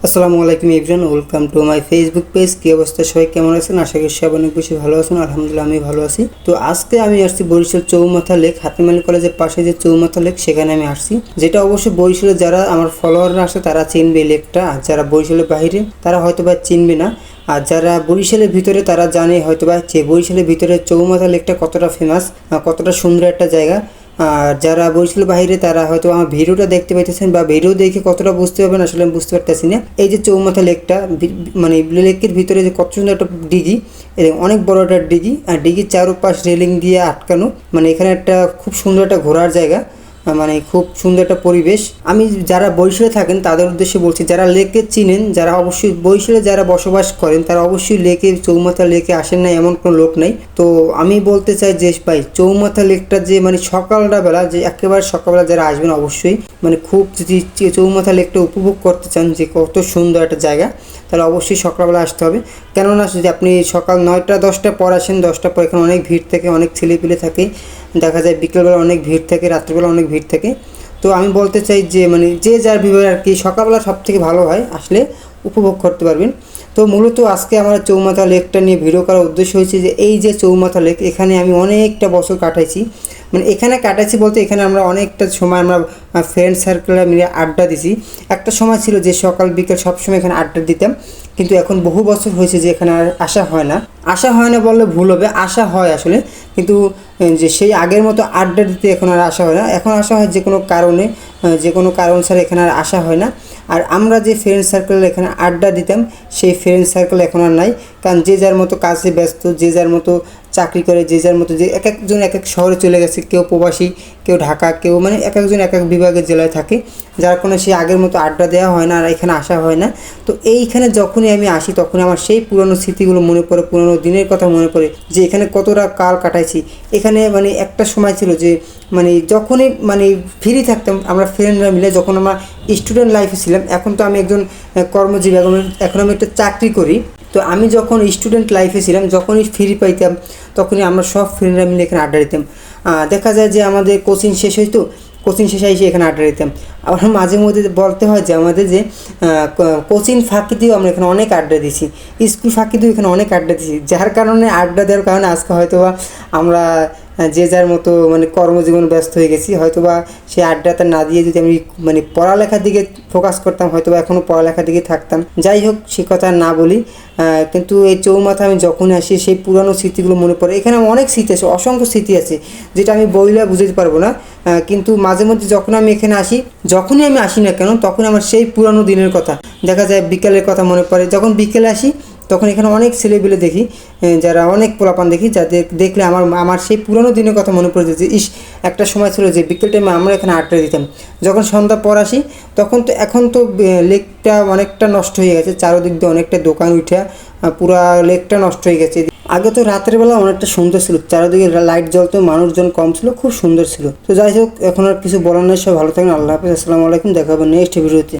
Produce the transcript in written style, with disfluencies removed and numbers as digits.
আসসালামু আলাইকুম everyone, welcome to my Facebook page. কি অবস্থা, সবাই কেমন আছেন? আশা করি সবাই অনেক বেশি ভালো আছেন। আলহামদুলিল্লাহ আমি ভালো আছি। তো আজকে আমি আসছি বরিশাল চৌমাথা লেক, হাতিম আলী কলেজের পাশে যে চৌমাথা লেক, সেখানে আমি আসছি। যেটা অবশ্যই বরিশালে যারা আমার ফলোয়াররা আসে তারা চিনবে এই লেকটা, আর যারা বরিশালের বাইরে তারা হয়তো বা চিনবে না। আর যারা বরিশালের ভিতরে তারা জানে হয়তো বা যে বরিশালের ভিতরে চৌমাথা লেকটা কতটা ফেমাস, কতটা সুন্দর একটা জায়গা। আর যারা বরিশালের বাইরে তারা হয়তো আমার ভিডিওটা দেখতে পাইতেছেন বা ভিডিও দেখে কতটা বুঝতে পারবেন আসলে আমি বুঝতে পারতেছি না। এই যে চৌমাথা লেকটা, মানে লেকের ভিতরে যে কত সুন্দর একটা ডিগি, অনেক বড় একটা ডিগি, আর ডিগির চারপাশ রেলিং দিয়ে আটকানো। মানে এখানে একটা খুব সুন্দর একটা ঘোরার জায়গা, মানে খুব সুন্দর একটা পরিবেশ। আমি যারা বরিশালে থাকেন তাদের উদ্দেশ্যে বলছি, যারা লেকে চিনেন, যারা অবশ্যই বরিশালে যারা বসবাস করেন তারা অবশ্যই লেকে, চৌমাথা লেকে আসেন না এমন কোনো লোক নেই। তো আমি বলতে চাই যে ভাই, চৌমাথা লেকটা যে মানে সকালটা বেলা, যে একেবারে সকালবেলা যারা আসবেন অবশ্যই, মানে খুব যদি চৌমাথা লেকটা উপভোগ করতে চান যে কত সুন্দর একটা জায়গা, তাহলে অবশ্যই সকালবেলা আসতে হবে। কেননা যদি আপনি সকাল 9টা-10টার পর আসেন, 10টার পর এখানে অনেক ভিড় থাকে, অনেক ছেলেপিলে থাকে, দেখা যায় বিকেলবেলা অনেক ভিড় থাকে, রাত্রিবেলা অনেক ভিড় থাকে। তো আমি বলতে চাই যে মানে যে যার বিভাগ আর কি, সকালবেলা সব থেকে ভালো হয়, আসলে উপভোগ করতে পারবেন। তো মূলত আজকে আমার চৌমাথা লেকটা নিয়ে ভিডিও করার উদ্দেশ্য হয়েছে যে এই যে চৌমাথা লেক, এখানে আমি অনেকটা বছর কাটাইছি। মানে এখানে কাটাইছি বলতে এখানে আমরা অনেকটা সময় আমরা ফ্রেন্ড সার্কেলে মিলে আড্ডা দিছি। একটা সময় ছিল যে সকাল বিকেল সবসময় এখানে আড্ডা দিতাম, কিন্তু এখন বহু বছর হয়েছে যে এখানে আর আসা হয় না। আসা হয় না বললে ভুল হবে, আসা হয় আসলে, কিন্তু যে সেই আগের মতো আড্ডা দিতে এখন আর আসা হয় না। এখন আসা হয় যে কোনো কারণে, যে কোনো কারণ ছাড়া এখানে আর আসা হয় না। আর আমরা যে ফ্রেন্ড সার্কেল এখানে আড্ডা দিতাম, সেই ফ্রেন্ড সার্কেল এখন আর নাই, কারণ যে যার মতো কাজে ব্যস্ত, যে যার মতো চাকরি করে, যে যার মতো, যে এক একজন এক এক শহরে চলে গেছে, কেউ প্রবাসী, কেউ ঢাকা, কেউ মানে এক একজন এক এক বিভাগের জেলায় থাকে, যার কোনো সেই আগের মতো আড্ডা দেওয়া হয় না আর এখানে আসা হয় না। তো এইখানে যখনই আমি আসি তখনই আমার সেই পুরনো স্মৃতিগুলো মনে পড়ে, পুরনো দিনের কথা মনে পড়ে যে এখানে কতটা কাল কাটাইছি। এখানে মানে একটা সময় ছিল যে মানে যখনই মানে ফ্রি থাকতাম আমরা ফ্রেন্ডরা মিলে, যখন আমরা স্টুডেন্ট লাইফে ছিলাম, এখন তো আমি একজন কর্মজীবী, এখন আমি একটা চাকরি করি। তো আমি যখন স্টুডেন্ট লাইফে ছিলাম, যখনই ফ্রি পাইতাম তখনই আমরা সব ফ্রেন্ডরা মিলে এখানে আড্ডা দিতাম। দেখা যায় যে আমাদের কোচিং শেষ হইতো, কোচিং শেষে এসে এখানে আড্ডা দিতাম। আবার মাঝে মধ্যে বলতে হয় যে আমাদের যে কোচিং ফাঁকি দিয়েও আমরা এখানে অনেক আড্ডা দিছি, স্কুল ফাঁকি দিয়েও এখানে অনেক আড্ডা দিছি, যার কারণে আড্ডা দেওয়ার কারণে আজকে হয়তো বা আমরা যে যার মতো মানে কর্মজীবন ব্যস্ত হয়ে গেছি। হয়তোবা সেই আড্ডাটা না দিয়ে যদি আমি মানে পড়ালেখার দিকে ফোকাস করতাম, হয়তোবা এখনও পড়ালেখার দিকে থাকতাম। যাই হোক, সে কথা না বলি। কিন্তু এই চৌমাথা আমি যখন আসি সেই পুরানো স্মৃতিগুলো মনে পড়ে। এখানে অনেক স্মৃতি আছে, অসংখ্য স্মৃতি আছে, যেটা আমি বইলে বুঝতে পারবো না। কিন্তু মাঝে মধ্যে যখন আমি এখানে আসি, যখনই আমি আসি না কেন, তখন আমার সেই পুরানো দিনের কথা, দেখা যায় বিকেলের কথা মনে পড়ে। যখন বিকেলে আসি তখন এখানে অনেক ছেলেপিলে দেখি, যারা অনেক পোলাপান দেখি, যাদের দেখলে আমার সেই পুরনো দিনের কথা মনে পড়ে যে ইস, একটা সময় ছিল যে বিকেল টাইমে আমরা এখানে আড্ডা দিতাম। যখন সন্ধ্যা পর আসি তখন তো, এখন তো লেকটা অনেকটা নষ্ট হয়ে গেছে, চারদিক দিয়ে অনেকটা দোকান উঠে পুরা লেকটা নষ্ট হয়ে গেছে। আগে তো রাতের বেলা অনেকটা সুন্দর ছিল, চারিদিকে লাইট জ্বলতো, মানুষজন কম ছিল, খুব সুন্দর ছিল। তো যাই হোক, এখন আর কিছু বলার নেই। সব ভালো থাকেন, আল্লাহ হাফেজ, আসসালামু আলাইকুম, দেখা হবে নেক্সট ভিডিওতে।